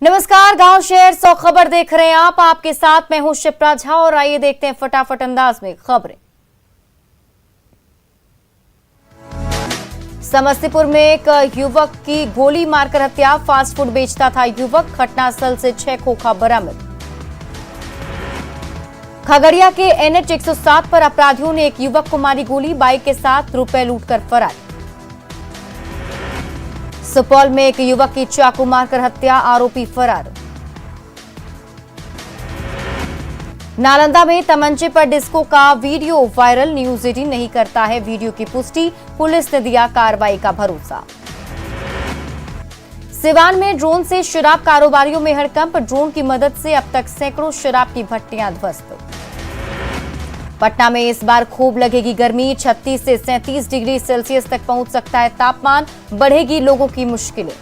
नमस्कार, गांव शहर 100 खबर देख रहे हैं आप। आपके साथ मैं हूं शिप्रा झा और आइए देखते हैं फटाफट अंदाज में खबरें। समस्तीपुर में एक युवक की गोली मारकर हत्या। फास्ट फूड बेचता था युवक। घटनास्थल से 6 खोखा बरामद। खगड़िया के एनएच 107 पर अपराधियों ने एक युवक को मारी गोली। बाइक के साथ रुपए लूटकर फरार। सुपौल में एक युवक की चाकू मारकर हत्या, आरोपी फरार। नालंदा में तमंचे पर डिस्को का वीडियो वायरल। न्यूज 18 नहीं करता है वीडियो की पुष्टि। पुलिस ने दिया कार्रवाई का भरोसा। सिवान में ड्रोन से शराब कारोबारियों में हड़कंप। ड्रोन की मदद से अब तक सैकड़ों शराब की भट्टियां ध्वस्त। पटना में इस बार खूब लगेगी गर्मी। 36 से 37 डिग्री सेल्सियस तक पहुंच सकता है तापमान। बढ़ेगी लोगों की मुश्किलें।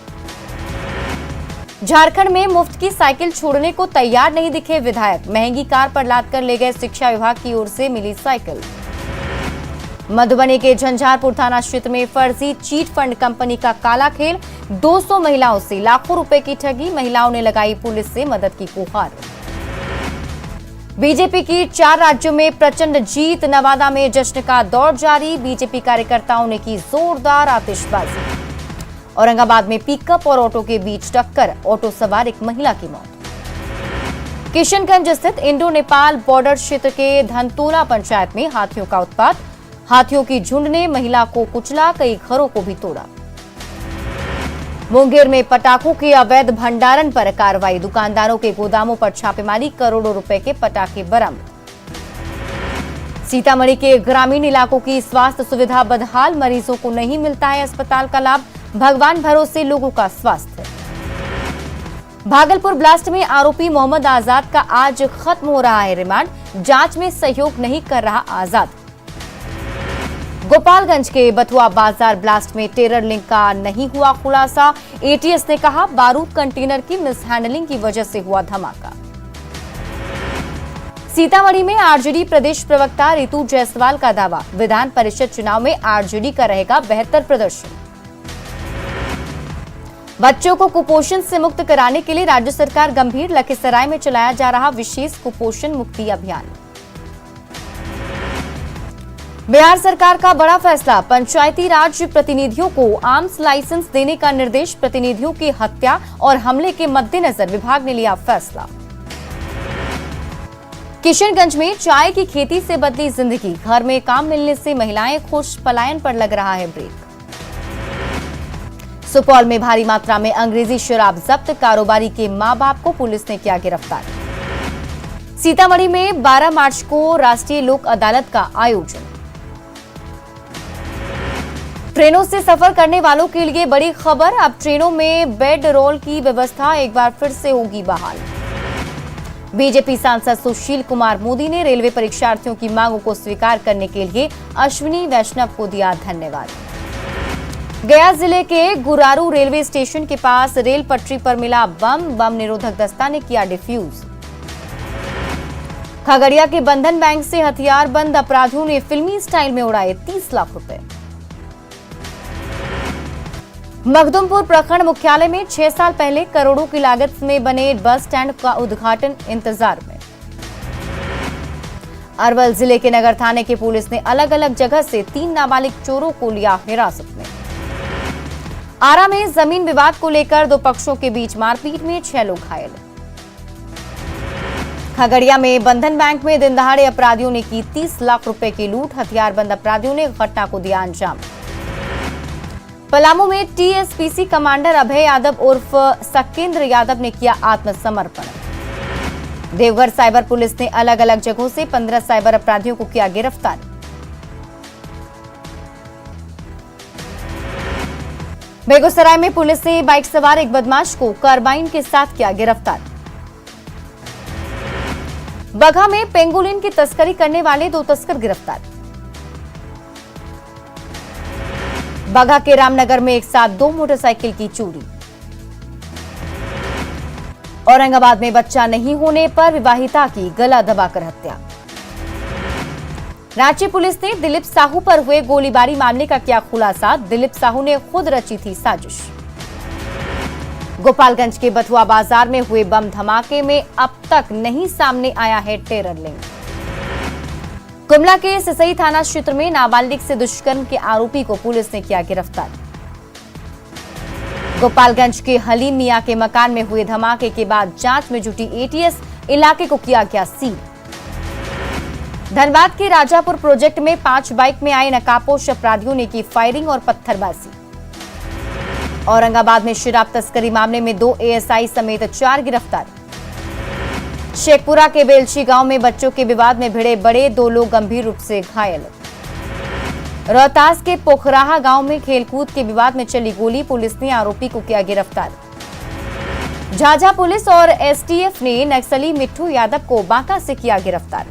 झारखंड में मुफ्त की साइकिल छोड़ने को तैयार नहीं दिखे विधायक। महंगी कार पर लादकर ले गए शिक्षा विभाग की ओर से मिली साइकिल। मधुबनी के झंझारपुर थाना क्षेत्र में फर्जी चीट फंड कंपनी का काला खेल। 200 महिलाओं से लाखों रुपए की ठगी। महिलाओं ने लगाई पुलिस से मदद की गुहार। बीजेपी की 4 राज्यों में प्रचंड जीत। नवादा में जश्न का दौर जारी। बीजेपी कार्यकर्ताओं ने की जोरदार आतिशबाजी। औरंगाबाद में पिकअप और ऑटो के बीच टक्कर। ऑटो सवार एक महिला की मौत। किशनगंज स्थित इंडो नेपाल बॉर्डर क्षेत्र के धनतोला पंचायत में हाथियों का उत्पात। हाथियों की झुंड ने महिला को कुचला, कई घरों को भी तोड़ा। मुंगेर में पटाखों के अवैध भंडारण पर कार्रवाई। दुकानदारों के गोदामों पर छापेमारी। करोड़ों रुपए के पटाखे बरामद। सीतामढ़ी के ग्रामीण इलाकों की स्वास्थ्य सुविधा बदहाल। मरीजों को नहीं मिलता है अस्पताल का लाभ। भगवान भरोसे लोगों का स्वास्थ्य। भागलपुर ब्लास्ट में आरोपी मोहम्मद आजाद का आज खत्म हो रहा है रिमांड। जांच में सहयोग नहीं कर रहा आजाद। गोपालगंज के बथुआ बाजार ब्लास्ट में टेरर लिंक का नहीं हुआ खुलासा। एटीएस ने कहा बारूद कंटेनर की मिसहैंडलिंग की वजह से हुआ धमाका। सीतामढ़ी में आरजेडी प्रदेश प्रवक्ता रितु जायसवाल का दावा। विधान परिषद चुनाव में आरजेडी का रहेगा बेहतर प्रदर्शन। बच्चों को कुपोषण से मुक्त कराने के लिए राज्य सरकार गंभीर। लखीसराय में चलाया जा रहा विशेष कुपोषण मुक्ति अभियान। बिहार सरकार का बड़ा फैसला। पंचायती राज प्रतिनिधियों को आर्म्स लाइसेंस देने का निर्देश। प्रतिनिधियों की हत्या और हमले के मद्देनजर विभाग ने लिया फैसला। किशनगंज में चाय की खेती से बदली जिंदगी। घर में काम मिलने से महिलाएं खुश। पलायन पर लग रहा है ब्रेक। सुपौल में भारी मात्रा में अंग्रेजी शराब जब्त। कारोबारी के मां बाप को पुलिस ने किया गिरफ्तार। सीतामढ़ी में 12 मार्च को राष्ट्रीय लोक अदालत का आयोजन। ट्रेनों से सफर करने वालों के लिए बड़ी खबर। अब ट्रेनों में बेड रोल की व्यवस्था एक बार फिर से होगी बहाल। बीजेपी सांसद सुशील कुमार मोदी ने रेलवे परीक्षार्थियों की मांगों को स्वीकार करने के लिए अश्विनी वैष्णव को दिया धन्यवाद। गया जिले के गुरारू रेलवे स्टेशन के पास रेल पटरी पर मिला बम निरोधक दस्ता ने किया डिफ्यूज। खगड़िया के बंधन बैंक से हथियार बंद अपराधियों ने फिल्मी स्टाइल में उड़ाए 30 लाख रुपए। मखदुमपुर प्रखंड मुख्यालय में 6 साल पहले करोड़ों की लागत में बने बस स्टैंड का उद्घाटन इंतजार में। अरवल जिले के नगर थाने की पुलिस ने अलग अलग जगह से 3 नाबालिग चोरों को लिया हिरासत में। आरा में जमीन विवाद को लेकर 2 पक्षों के बीच मारपीट में 6 लोग घायल। खगड़िया में बंधन बैंक में दिनदहाड़े अपराधियों ने की 30 लाख रुपए की लूट। हथियारबंद अपराधियों ने घटना को दिया अंजाम। पलामू में टीएसपीसी कमांडर अभय यादव उर्फ सकेंद्र यादव ने किया आत्मसमर्पण। देवघर साइबर पुलिस ने अलग अलग जगहों से 15 साइबर अपराधियों को किया गिरफ्तार। बेगूसराय में पुलिस ने बाइक सवार एक बदमाश को कार्बाइन के साथ किया गिरफ्तार। बगहा में पेंगोलिन की तस्करी करने वाले 2 तस्कर गिरफ्तार। बगहा के रामनगर में एक साथ 2 मोटरसाइकिल की चोरी। औरंगाबाद में बच्चा नहीं होने पर विवाहिता की गला दबाकर हत्या। रांची पुलिस ने दिलीप साहू पर हुए गोलीबारी मामले का किया खुलासा। दिलीप साहू ने खुद रची थी साजिश। गोपालगंज के बथुआ बाजार में हुए बम धमाके में अब तक नहीं सामने आया है टेरर लिंक। गुमला के सिसई थाना क्षेत्र में नाबालिग से दुष्कर्म के आरोपी को पुलिस ने किया गिरफ्तार। गोपालगंज के हलीम मियां के मकान में हुए धमाके के बाद जांच में जुटी एटीएस, इलाके को किया गया सील। धनबाद के राजापुर प्रोजेक्ट में 5 बाइक में आए नकाबपोश अपराधियों ने की फायरिंग और पत्थरबाजी। औरंगाबाद में शराब तस्करी मामले में 2 एएसआई समेत 4 गिरफ्तार। शेखपुरा के बेलची गांव में बच्चों के विवाद में भिड़े बड़े 2 लोग गंभीर रूप से घायल। रोहतास के पोखराहा गांव में खेलकूद के विवाद में चली गोली, पुलिस ने आरोपी को किया गिरफ्तार। झाझा पुलिस और एसटीएफ ने नक्सली मिट्ठू यादव को बांका से किया गिरफ्तार।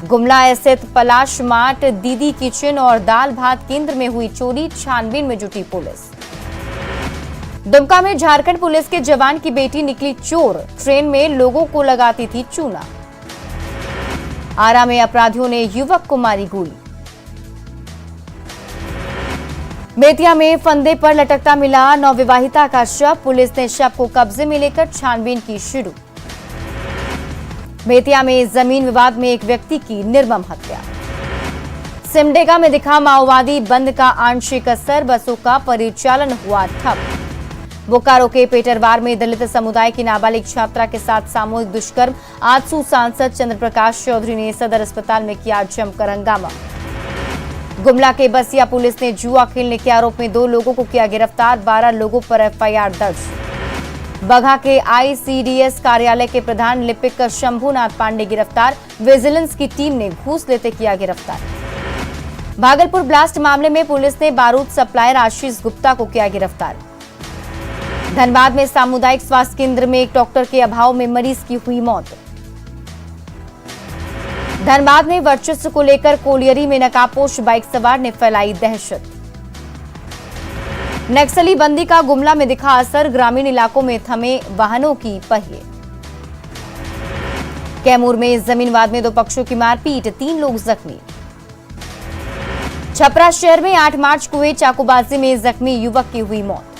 गुमला स्थित पलाश मार्ट, दीदी किचन और दाल भात केंद्र में हुई चोरी, छानबीन में जुटी पुलिस। दुमका में झारखंड पुलिस के जवान की बेटी निकली चोर, ट्रेन में लोगों को लगाती थी चूना। आरा में अपराधियों ने युवक को मारी गोली। बेतिया में फंदे पर लटकता मिला नवविवाहिता का शव, पुलिस ने शव को कब्जे में लेकर छानबीन की शुरू। बेतिया में जमीन विवाद में एक व्यक्ति की निर्मम हत्या। सिमडेगा में दिखा माओवादी बंद का आंशिक असर, बसों का परिचालन हुआ ठप। बोकारो के पेटरवार में दलित समुदाय की नाबालिग छात्रा के साथ सामूहिक दुष्कर्म, आजसू सांसद चंद्र प्रकाश चौधरी ने सदर अस्पताल में किया जमकर हंगामा। गुमला के बसिया पुलिस ने जुआ खेलने के आरोप में 2 लोगों को किया गिरफ्तार, 12 लोगों पर एफआईआर दर्ज। बगहा के आईसीडीएस कार्यालय के प्रधान लिपिक शंभुनाथ पांडे गिरफ्तार, विजिलेंस की टीम ने घूस लेते किया गिरफ्तार। भागलपुर ब्लास्ट मामले में पुलिस ने बारूद सप्लायर आशीष गुप्ता को किया गिरफ्तार। धनबाद में सामुदायिक स्वास्थ्य केंद्र में एक डॉक्टर के अभाव में मरीज की हुई मौत। धनबाद में वर्चस्व को लेकर कोलियरी में नकाबपोश बाइक सवार ने फैलाई दहशत। नक्सली बंदी का गुमला में दिखा असर, ग्रामीण इलाकों में थमे वाहनों की पहिए। कैमूर में जमीन विवाद में 2 पक्षों की मारपीट, 3 लोग जख्मी। छपरा शहर में 8 मार्च को हुई चाकूबाजी में जख्मी युवक की हुई मौत।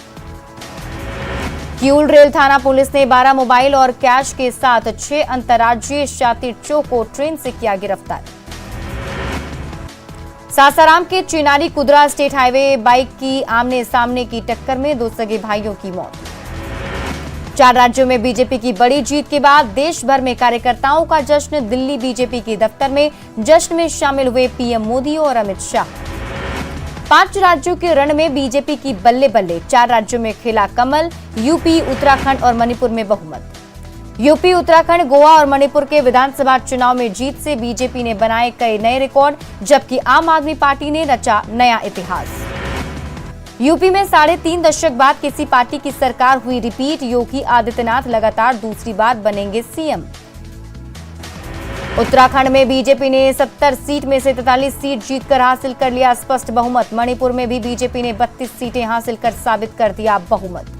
किऊल रेल थाना पुलिस ने 12 मोबाइल और कैश के साथ 6 अंतर्राज्यीय शातिरचों को ट्रेन से किया गिरफ्तार। सासाराम के Chinari Kudra state highway bike की आमने सामने की टक्कर में 2 सगे भाइयों की मौत। 4 राज्यों में बीजेपी की बड़ी जीत के बाद देश भर में कार्यकर्ताओं का जश्न, दिल्ली बीजेपी के दफ्तर में जश्न में शामिल हुए पीएम मोदी और अमित शाह। 5 राज्यों के रण में बीजेपी की बल्ले बल्ले, 4 राज्यों में खेला कमल, यूपी, उत्तराखंड और मणिपुर में बहुमत। यूपी, उत्तराखंड, गोवा और मणिपुर के विधानसभा चुनाव में जीत से बीजेपी ने बनाए कई नए रिकॉर्ड, जबकि आम आदमी पार्टी ने रचा नया इतिहास। यूपी में 3.5 दशक बाद किसी पार्टी की सरकार हुई रिपीट, योगी आदित्यनाथ लगातार दूसरी बार बनेंगे सीएम। उत्तराखंड में बीजेपी ने 70 सीट में से 43 सीट जीतकर हासिल कर लिया स्पष्ट बहुमत। मणिपुर में भी बीजेपी ने 32 सीटें हासिल कर साबित कर दिया बहुमत।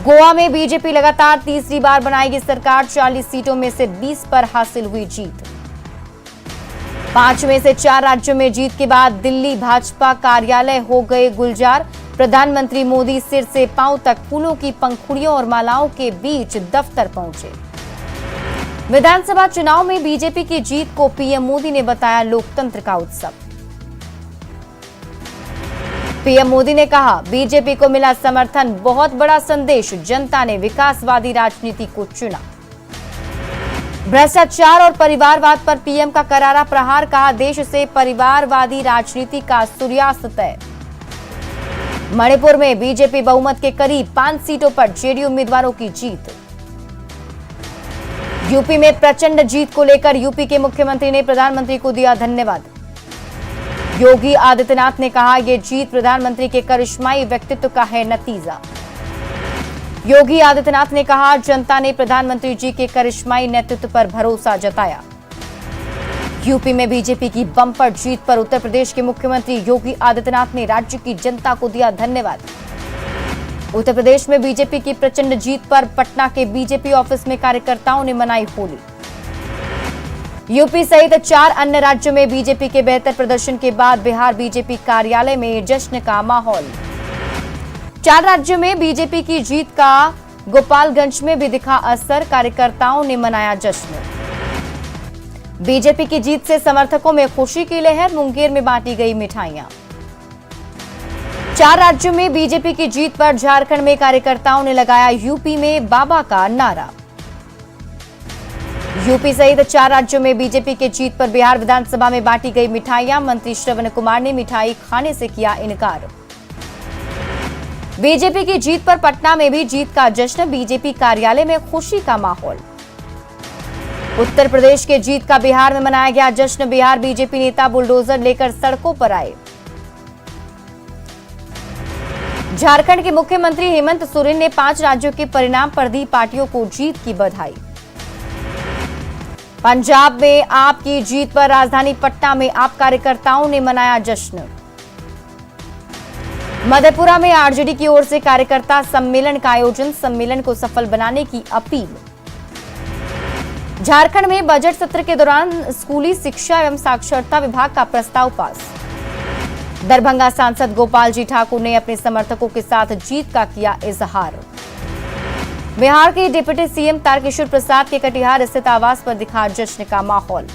गोवा में बीजेपी लगातार तीसरी बार बनाएगी सरकार, 40 सीटों में से 20 पर हासिल हुई जीत। 5 में से 4 राज्यों में जीत के बाद दिल्ली भाजपा कार्यालय हो गए गुलजार। प्रधानमंत्री मोदी सिर से पांव तक फूलों की पंखुड़ियों और मालाओं के बीच दफ्तर पहुंचे। विधानसभा चुनाव में बीजेपी की जीत को पीएम मोदी ने बताया लोकतंत्र का उत्सव। पीएम मोदी ने कहा, बीजेपी को मिला समर्थन, बहुत बड़ा संदेश, जनता ने विकासवादी राजनीति को चुना। भ्रष्टाचार और परिवारवाद पर पीएम का करारा प्रहार, कहा देश से परिवारवादी राजनीति का सूर्यास्त तय। मणिपुर में बीजेपी बहुमत के करीब, 5 सीटों पर जेडीयू उम्मीदवारों की जीत। यूपी में प्रचंड जीत को लेकर यूपी के मुख्यमंत्री ने प्रधानमंत्री को दिया धन्यवाद। योगी आदित्यनाथ ने कहा, यह जीत प्रधानमंत्री के करिश्माई व्यक्तित्व का है नतीजा। योगी आदित्यनाथ ने कहा, जनता ने प्रधानमंत्री जी के करिश्माई नेतृत्व पर भरोसा जताया। यूपी में बीजेपी की बम्पर जीत पर उत्तर प्रदेश के मुख्यमंत्री योगी आदित्यनाथ ने राज्य की जनता को दिया धन्यवाद। उत्तर प्रदेश में बीजेपी की प्रचंड जीत पर पटना के बीजेपी ऑफिस में कार्यकर्ताओं ने मनाई होली। यूपी सहित 4 अन्य राज्यों में बीजेपी के बेहतर प्रदर्शन के बाद बिहार बीजेपी कार्यालय में जश्न का माहौल। 4 राज्यों में बीजेपी की जीत का गोपालगंज में भी दिखा असर, कार्यकर्ताओं ने मनाया जश्न। बीजेपी की जीत से समर्थकों में खुशी की लहर, मुंगेर में बांटी गई मिठाइयां। 4 राज्यों में बीजेपी की जीत पर झारखंड में कार्यकर्ताओं ने लगाया यूपी में बाबा का नारा। यूपी सहित 4 राज्यों में बीजेपी की जीत पर बिहार विधानसभा में बांटी गई मिठाइयां, मंत्री श्रवण कुमार ने मिठाई खाने से किया इनकार। बीजेपी की जीत पर पटना में भी जीत का जश्न, बीजेपी कार्यालय में खुशी का माहौल। उत्तर प्रदेश के जीत का बिहार में मनाया गया जश्न, बिहार बीजेपी नेता बुलडोजर लेकर सड़कों पर आए। झारखंड के मुख्यमंत्री हेमंत सोरेन ने 5 राज्यों के परिणाम पर दी पार्टियों को जीत की बधाई। पंजाब में आप की जीत पर राजधानी पटना में आप कार्यकर्ताओं ने मनाया जश्न। मधेपुरा में आरजेडी की ओर से कार्यकर्ता सम्मेलन का आयोजन, सम्मेलन को सफल बनाने की अपील। झारखंड में बजट सत्र के दौरान स्कूली शिक्षा एवं साक्षरता विभाग का प्रस्ताव पास। दरभंगा सांसद गोपाल जी ठाकुर ने अपने समर्थकों के साथ जीत का किया इजहार। बिहार के डिप्टी सीएम तारकिशोर प्रसाद के कटिहार स्थित आवास पर दिखा जश्न का माहौल।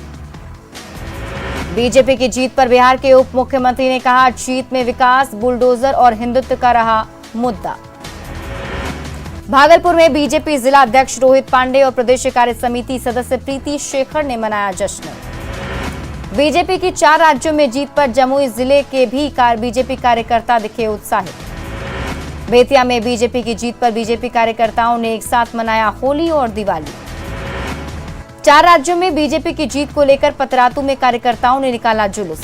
बीजेपी की जीत पर बिहार के उप मुख्यमंत्री ने कहा, जीत में विकास, बुलडोजर और हिंदुत्व का रहा मुद्दा। भागलपुर में बीजेपी जिला अध्यक्ष रोहित पांडे और प्रदेश कार्य समिति सदस्य प्रीति शेखर ने मनाया जश्न। बीजेपी की 4 राज्यों में जीत पर जमुई जिले के भी बीजेपी कार्यकर्ता दिखे उत्साहित। बेतिया में बीजेपी की जीत पर बीजेपी कार्यकर्ताओं ने एक साथ मनाया होली और दिवाली। 4 राज्यों में बीजेपी की जीत को लेकर पतरातू में कार्यकर्ताओं ने निकाला जुलूस।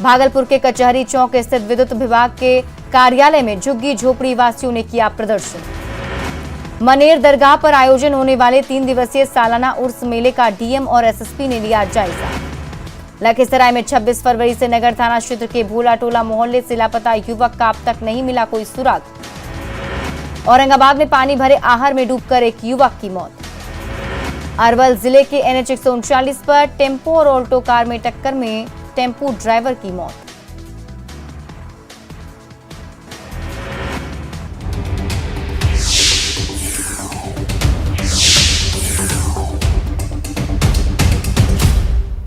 भागलपुर के कचहरी चौक स्थित विद्युत विभाग के कार्यालय में झुग्गी झोपड़ी वासियों ने किया प्रदर्शन। मनेर दरगाह पर आयोजन होने वाले 3 दिवसीय सालाना उर्स मेले का डीएम और एसएसपी ने लिया जायजा। लखीसराय में 26 फरवरी से नगर थाना क्षेत्र के भोला टोला मोहल्ले से लापता युवक का अब तक नहीं मिला कोई सुराग। औरंगाबाद में पानी भरे आहर में डूबकर एक युवक की मौत। अरवल जिले के NH 139 पर टेम्पो और ऑल्टो कार में टक्कर में टेम्पो ड्राइवर की मौत।